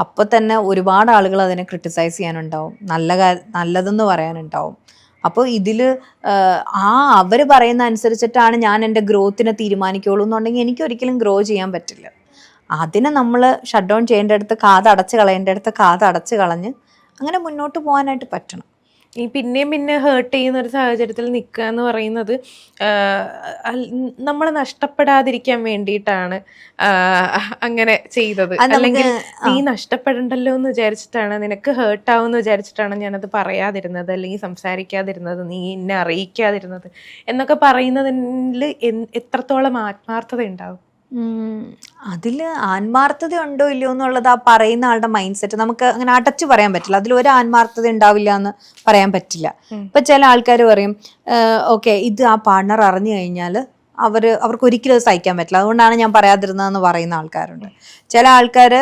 അപ്പോൾ തന്നെ ഒരുപാട് ആളുകൾ അതിനെ ക്രിട്ടിസൈസ് ചെയ്യാനുണ്ടാവും, നല്ലതെന്ന് പറയാനുണ്ടാവും. അപ്പോൾ ഇതിൽ അവർ പറയുന്ന അനുസരിച്ചിട്ടാണ് ഞാൻ എൻ്റെ ഗ്രോത്തിനെ തീരുമാനിക്കുള്ളൂ എന്നുണ്ടെങ്കിൽ എനിക്കൊരിക്കലും ഗ്രോ ചെയ്യാൻ പറ്റില്ല. അതിനെ നമ്മൾ ഷട്ട് ഡൗൺ ചെയ്യേണ്ടടുത്ത് കാതടച്ച് കളയേണ്ടടുത്ത് കാതടച്ച് കളഞ്ഞ് അങ്ങനെ മുന്നോട്ട് പോകാനായിട്ട് പറ്റണം. ഈ പിന്നെയും ഹേർട്ട് ചെയ്യുന്ന ഒരു സാഹചര്യത്തിൽ നിൽക്കുക എന്ന് പറയുന്നത് നമ്മൾ നഷ്ടപ്പെടാതിരിക്കാൻ വേണ്ടിയിട്ടാണ് അങ്ങനെ ചെയ്തത്. അല്ലെങ്കിൽ നീ നഷ്ടപ്പെടണ്ടല്ലോ എന്ന് വിചാരിച്ചിട്ടാണ്, നിനക്ക് ഹേർട്ട് ആവുമെന്ന് വിചാരിച്ചിട്ടാണ് ഞാനത് പറയാതിരുന്നത് അല്ലെങ്കിൽ സംസാരിക്കാതിരുന്നത്, നീ എന്നെ അറിയിക്കാതിരുന്നത് എന്നൊക്കെ പറയുന്നതിൽ എത്രത്തോളം ആത്മാർത്ഥത ഉണ്ടാവും? അതിൽ ആത്മാർത്ഥത ഉണ്ടോ ഇല്ലയോ എന്നുള്ളത് ആ പറയുന്ന ആളുടെ മൈൻഡ് സെറ്റ്. നമുക്ക് അങ്ങനെ അടച്ചു പറയാൻ പറ്റില്ല, അതിലൊരു ആത്മാർത്ഥത ഉണ്ടാവില്ല എന്ന് പറയാൻ പറ്റില്ല. ഇപ്പം ചില ആൾക്കാർ പറയും ഓക്കെ ഇത് ആ പാർട്ണർ അറിഞ്ഞു കഴിഞ്ഞാൽ അവർക്ക് ഒരിക്കലും അത് സഹിക്കാൻ പറ്റില്ല, അതുകൊണ്ടാണ് ഞാൻ പറയാതിരുന്നതെന്ന് പറയുന്ന ആൾക്കാരുണ്ട്. ചില ആൾക്കാർ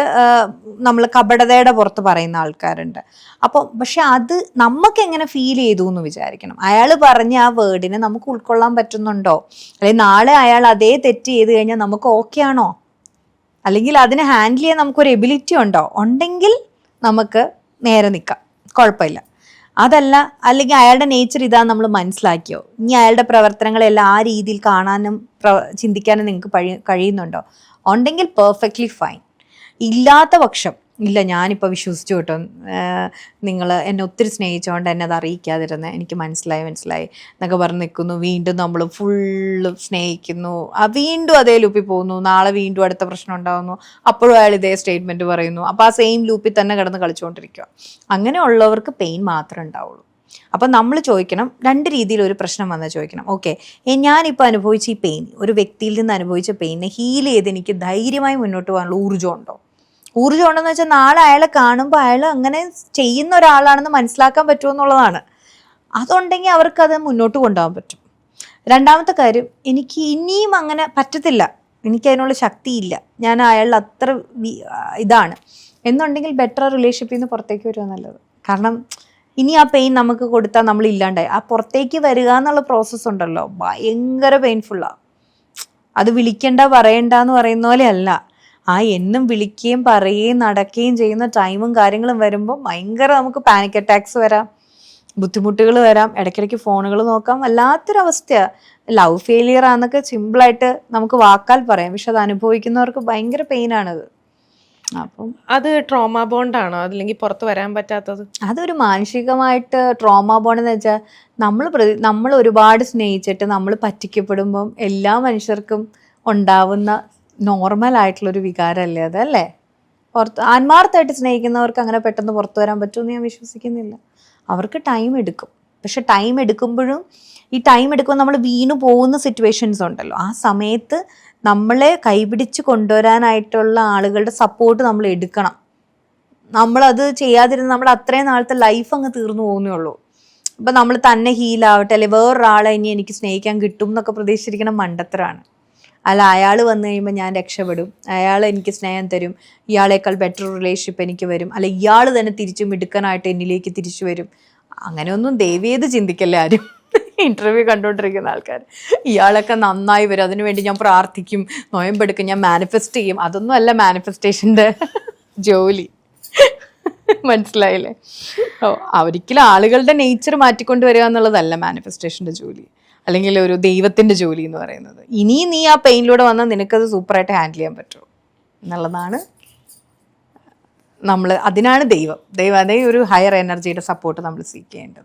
നമ്മൾ കപടതയുടെ പുറത്ത് പറയുന്ന ആൾക്കാരുണ്ട്. അപ്പോൾ പക്ഷെ അത് നമുക്ക് എങ്ങനെ ഫീൽ ചെയ്തു എന്ന് വിചാരിക്കണം. അയാൾ പറഞ്ഞ ആ വേർഡിനെ നമുക്ക് ഉൾക്കൊള്ളാൻ പറ്റുന്നുണ്ടോ? അല്ലെങ്കിൽ നാളെ അയാൾ അതേ തെറ്റ് ചെയ്ത് കഴിഞ്ഞാൽ നമുക്ക് ഓക്കെ ആണോ? അല്ലെങ്കിൽ അതിനെ ഹാൻഡിൽ ചെയ്യാൻ നമുക്കൊരു എബിലിറ്റി ഉണ്ടോ? ഉണ്ടെങ്കിൽ നമുക്ക് നേരെ നിൽക്കാം, കുഴപ്പമില്ല. അതല്ല, അല്ലെങ്കിൽ അയാളുടെ നേച്ചർ ഇതാന്ന് നമ്മൾ മനസ്സിലാക്കിയോ, ഇനി അയാളുടെ പ്രവർത്തനങ്ങളെല്ലാം ആ രീതിയിൽ കാണാനും ചിന്തിക്കാനും നിങ്ങൾക്ക് കഴിയുന്നുണ്ടോ? ഉണ്ടെങ്കിൽ പെർഫെക്റ്റ്ലി ഫൈൻ. ഇല്ലാത്ത പക്ഷം ഇല്ല ഞാനിപ്പോൾ വിശ്വസിച്ചു കേട്ടോ, നിങ്ങൾ എന്നെ ഒത്തിരി സ്നേഹിച്ചുകൊണ്ട് എന്നെ അത് അറിയിക്കാതിരുന്നത് എനിക്ക് മനസ്സിലായി എന്നൊക്കെ പറഞ്ഞ് നിൽക്കുന്നു. വീണ്ടും നമ്മൾ ഫുള്ള് സ്നേഹിക്കുന്നു, വീണ്ടും അതേ ലൂപ്പിൽ പോകുന്നു. നാളെ വീണ്ടും അടുത്ത പ്രശ്നം ഉണ്ടാകുന്നു, അപ്പോഴും അയാൾ ഇതേ സ്റ്റേറ്റ്മെൻറ്റ് പറയുന്നു. അപ്പോൾ ആ സെയിം ലൂപ്പിൽ തന്നെ കിടന്ന് കളിച്ചുകൊണ്ടിരിക്കുക. അങ്ങനെയുള്ളവർക്ക് പെയിൻ മാത്രമേ ഉണ്ടാവുള്ളൂ. അപ്പം നമ്മൾ ചോദിക്കണം, 2 രീതിയിൽ ഒരു പ്രശ്നം വന്നാൽ ചോദിക്കണം, ഓക്കെ ഞാനിപ്പോൾ അനുഭവിച്ച ഈ പെയിൻ, ഒരു വ്യക്തിയിൽ നിന്ന് അനുഭവിച്ച പെയിനെ ഹീൽ ചെയ്ത് എനിക്ക് ധൈര്യമായി മുന്നോട്ട് പോകാനുള്ള ഊർജ്ജം ഉണ്ടെന്ന് വെച്ചാൽ നാളെ അയാളെ കാണുമ്പോൾ അയാൾ അങ്ങനെ ചെയ്യുന്ന ഒരാളാണെന്ന് മനസ്സിലാക്കാൻ പറ്റുമെന്നുള്ളതാണ്. അതുണ്ടെങ്കിൽ അവർക്കത് മുന്നോട്ട് കൊണ്ടുപോകാൻ പറ്റും. രണ്ടാമത്തെ കാര്യം, എനിക്ക് ഇനിയും അങ്ങനെ പറ്റത്തില്ല, എനിക്കതിനുള്ള ശക്തിയില്ല, ഞാൻ അയാളിൽ അത്ര ഇതാണ് എന്നുണ്ടെങ്കിൽ ബെറ്റർ റിലേഷൻഷിപ്പിൽ നിന്ന് പുറത്തേക്ക് വരിക നല്ലത്. കാരണം ഇനി ആ പെയിൻ നമുക്ക് കൊടുത്താൽ നമ്മൾ ഇല്ലാണ്ടായി. ആ പുറത്തേക്ക് വരിക എന്നുള്ള പ്രോസസ്സ് ഉണ്ടല്ലോ, ഭയങ്കര പെയിൻഫുള്ളാണ്. അത് വിളിക്കണ്ട പറയണ്ട എന്ന് പറയുന്ന പോലെ അല്ല. എന്നും വിളിക്കുകയും പറയുകയും നടക്കുകയും ചെയ്യുന്ന ടൈമും കാര്യങ്ങളും വരുമ്പോൾ ഭയങ്കര നമുക്ക് പാനിക് അറ്റാക്സ് വരാം, ബുദ്ധിമുട്ടുകൾ വരാം, ഇടയ്ക്കിടയ്ക്ക് ഫോണുകൾ നോക്കാം, വല്ലാത്തൊരവസ്ഥയാണ്. ലവ് ഫെയിലിയർ ആണെന്നൊക്കെ സിമ്പിളായിട്ട് നമുക്ക് വാക്കാൽ പറയാം, പക്ഷെ അത് അനുഭവിക്കുന്നവർക്ക് ഭയങ്കര പെയിനാണത്. അപ്പം അത് ട്രോമ ബോണ്ടാണോ, അതല്ലെങ്കിൽ പുറത്ത് വരാൻ പറ്റാത്തത്? അതൊരു മാനസികമായിട്ട് ട്രോമ ബോണ്ടെന്ന് വെച്ചാൽ നമ്മൾ ഒരുപാട് സ്നേഹിച്ചിട്ട് നമ്മൾ പറ്റിക്കപ്പെടുമ്പം എല്ലാ മനുഷ്യർക്കും ഉണ്ടാവുന്ന നോർമൽ ആയിട്ടുള്ളൊരു വികാരമല്ലേ അതല്ലേ. ആത്മാർത്ഥമായിട്ട് സ്നേഹിക്കുന്നവർക്ക് അങ്ങനെ പെട്ടെന്ന് പുറത്തു വരാൻ പറ്റുമെന്ന് ഞാൻ വിശ്വസിക്കുന്നില്ല. അവർക്ക് ടൈം എടുക്കും. പക്ഷെ ടൈം എടുക്കുമ്പോഴും ഈ ടൈം എടുക്കുമ്പോൾ നമ്മൾ വീണു പോകുന്ന സിറ്റുവേഷൻസ് ഉണ്ടല്ലോ, ആ സമയത്ത് നമ്മളെ കൈപിടിച്ച് കൊണ്ടുവരാനായിട്ടുള്ള ആളുകളുടെ സപ്പോർട്ട് നമ്മൾ എടുക്കണം. നമ്മളത് ചെയ്യാതിരുന്ന് നമ്മുടെ അത്രയും നാളത്തെ ലൈഫ് അങ്ങ് തീർന്നു പോകുന്നേ ഉള്ളൂ. ഇപ്പം നമ്മൾ തന്നെ ഹീലാവട്ടെ, അല്ലെ വേറൊരാളെ ഇനി എനിക്ക് സ്നേഹിക്കാൻ കിട്ടും എന്നൊക്കെ പ്രതീക്ഷിച്ചിരിക്കണം മണ്ടത്തരാണ്. അല്ല, അയാൾ വന്നു കഴിയുമ്പോൾ ഞാൻ രക്ഷപ്പെടും, അയാൾ എനിക്ക് സ്നേഹം തരും, ഇയാളേക്കാൾ ബെറ്റർ റിലേഷൻഷിപ്പ് എനിക്ക് വരും, അല്ല ഇയാൾ തന്നെ തിരിച്ചു മിടുക്കനായിട്ട് എന്നിലേക്ക് തിരിച്ചു വരും. അങ്ങനെയൊന്നും ദയവേത് ചിന്തിക്കല്ലേ ആരും. ഇന്റർവ്യൂ കണ്ടുകൊണ്ടിരിക്കുന്ന ആൾക്കാർ ഇയാളൊക്കെ നന്നായി വരും, അതിനുവേണ്ടി ഞാൻ പ്രാർത്ഥിക്കും, നൊയമ്പെടുക്കും, ഞാൻ മാനിഫെസ്റ്റ് ചെയ്യും. അതൊന്നും അല്ല മാനിഫെസ്റ്റേഷൻ്റെ ജോലി. മനസ്സിലായില്ലേ? ഒരിക്കലും ആളുകളുടെ നേച്ചർ മാറ്റിക്കൊണ്ട് വരിക എന്നുള്ളതല്ല മാനിഫെസ്റ്റേഷൻ്റെ ജോലി, അല്ലെങ്കിൽ ഒരു ദൈവത്തിൻ്റെ ജോലി എന്ന് പറയുന്നത്. ഇനിയും നീ ആ പെയിനിലൂടെ വന്നാൽ നിനക്കത് സൂപ്പറായിട്ട് ഹാൻഡിൽ ചെയ്യാൻ പറ്റുമോ എന്നുള്ളതാണ്. അതിനാണ് ദൈവം അതേ ഒരു ഹയർ എനർജിയുടെ സപ്പോർട്ട് നമ്മൾ സീക്ക് ചെയ്യേണ്ടത്.